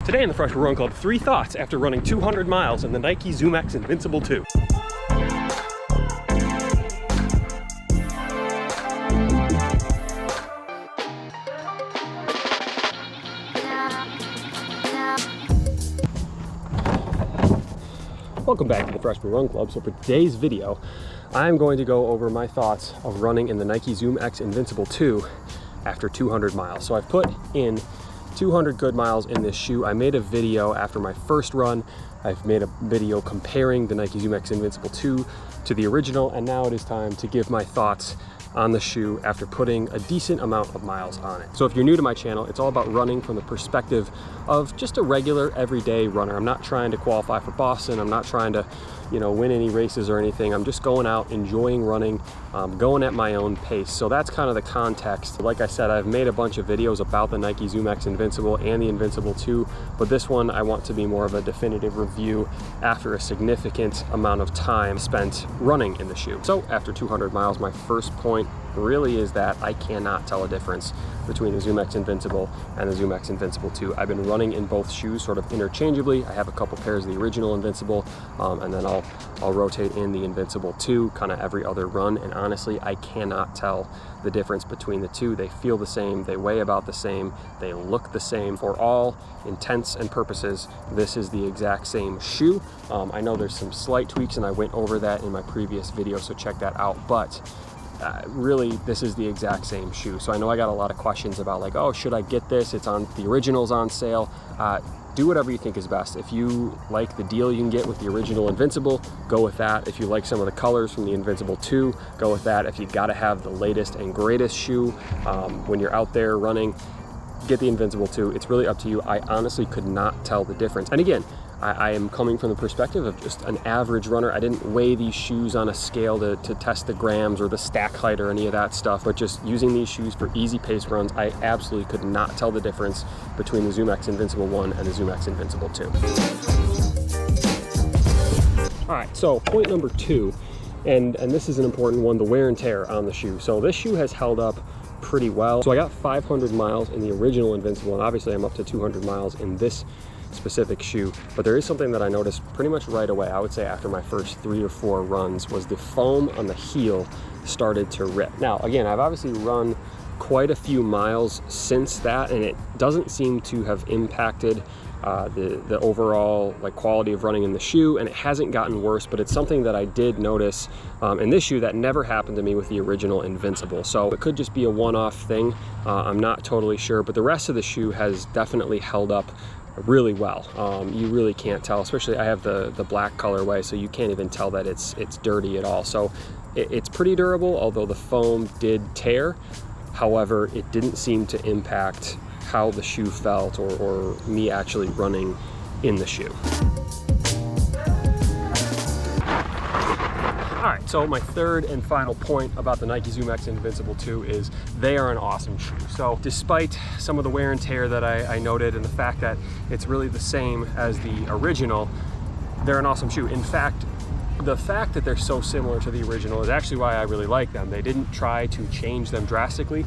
Today in the Freshman Run Club, 3 thoughts after running 200 miles in the Nike ZoomX Invincible 2. Welcome back to the Freshman Run Club. So for today's video, I'm going to go over my thoughts of running in the Nike ZoomX Invincible 2 after 200 miles. So I've put in 200 good miles in this shoe. I made a video after my first run. I've made a video comparing the Nike ZoomX Invincible 2 to the original, and now it is time to give my thoughts on the shoe after putting a decent amount of miles on it. So if you're new to my channel, it's all about running from the perspective of just a regular everyday runner. I'm not trying to qualify for Boston. I'm not trying to, win any races or anything. I'm just going out, enjoying running, going at my own pace. So that's kind of the context. Like I said, I've made a bunch of videos about the Nike ZoomX Invincible and the Invincible 2, but this one I want to be more of a definitive review after a significant amount of time spent running in the shoe. So after 200 miles, my first point really is that I cannot tell a difference between the ZoomX Invincible and the ZoomX Invincible 2. I've been running in both shoes sort of interchangeably. I have a couple pairs of the original Invincible, and then I'll rotate in the Invincible 2 kind of every other run, and honestly, I cannot tell the difference between the two. They feel the same, they weigh about the same, they look the same. For all intents and purposes, this is the exact same shoe. I know there's some slight tweaks, and I went over that in my previous video, so check that out, but really, this is the exact same shoe. So I know I got a lot of questions about like, oh, should I get this? It's on, the original's on sale. Do whatever you think is best. If you like the deal you can get with the original Invincible, go with that. If you like some of the colors from the Invincible 2, go with that. If you gotta have the latest and greatest shoe when you're out there running, get the Invincible 2. It's really up to you. I honestly could not tell the difference. And again, I am coming from the perspective of just an average runner. I didn't weigh these shoes on a scale to test the grams or the stack height or any of that stuff, but just using these shoes for easy pace runs, I absolutely could not tell the difference between the ZoomX Invincible 1 and the ZoomX Invincible 2. All right, so point number 2, and this is an important one, the wear and tear on the shoe. So this shoe has held up pretty well. So I got 500 miles in the original Invincible, and obviously I'm up to 200 miles in this specific shoe, but there is something that I noticed pretty much right away. I would say after my first 3 or 4 runs was the foam on the heel started to rip. Now again, I've obviously run quite a few miles since that, and it doesn't seem to have impacted the overall quality of running in the shoe, and it hasn't gotten worse, but it's something that I did notice in this shoe that never happened to me with the original Invincible. So it could just be a one-off thing. I'm not totally sure, but the rest of the shoe has definitely held up really well. You really can't tell, especially I have the black colorway, so you can't even tell that it's dirty at all. So it's pretty durable, although the foam did tear. However, it didn't seem to impact how the shoe felt or me actually running in the shoe. All right, so my third and final point about the Nike ZoomX Invincible 2 is they are an awesome shoe. So despite some of the wear and tear that I noted and the fact that it's really the same as the original, they're an awesome shoe. In fact, the fact that they're so similar to the original is actually why I really like them. They didn't try to change them drastically.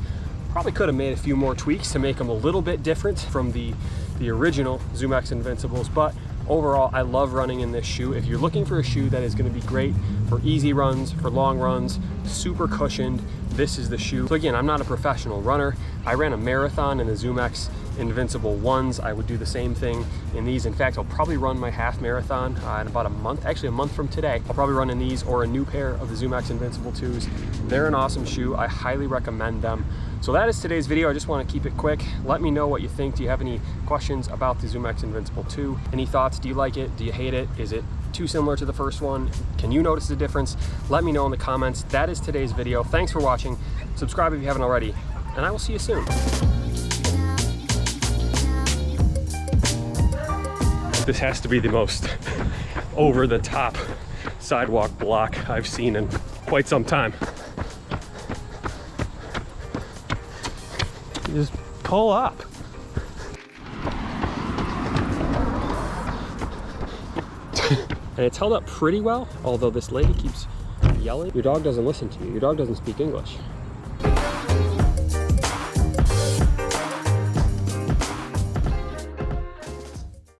Probably could have made a few more tweaks to make them a little bit different from the original ZoomX Invincibles, but overall, I love running in this shoe. If you're looking for a shoe that is going to be great for easy runs, for long runs, super cushioned, this is the shoe. So again, I'm not a professional runner. I ran a marathon in the ZoomX Invincible 1s. I would do the same thing in these. In fact, I'll probably run my half marathon in about a month, actually a month from today. I'll probably run in these or a new pair of the ZoomX Invincible 2s. They're an awesome shoe. I highly recommend them. So that is today's video. I just want to keep it quick. Let me know what you think. Do you have any questions about the ZoomX Invincible 2? Any thoughts? Do you like it? Do you hate it? Is it too similar to the first one? Can you notice the difference? Let me know in the comments. That is today's video. Thanks for watching. Subscribe if you haven't already, and I will see you soon. This has to be the most over-the-top sidewalk block I've seen in quite some time. Just pull up. And it's held up pretty well, although this lady keeps yelling. Your dog doesn't listen to you. Your dog doesn't speak English.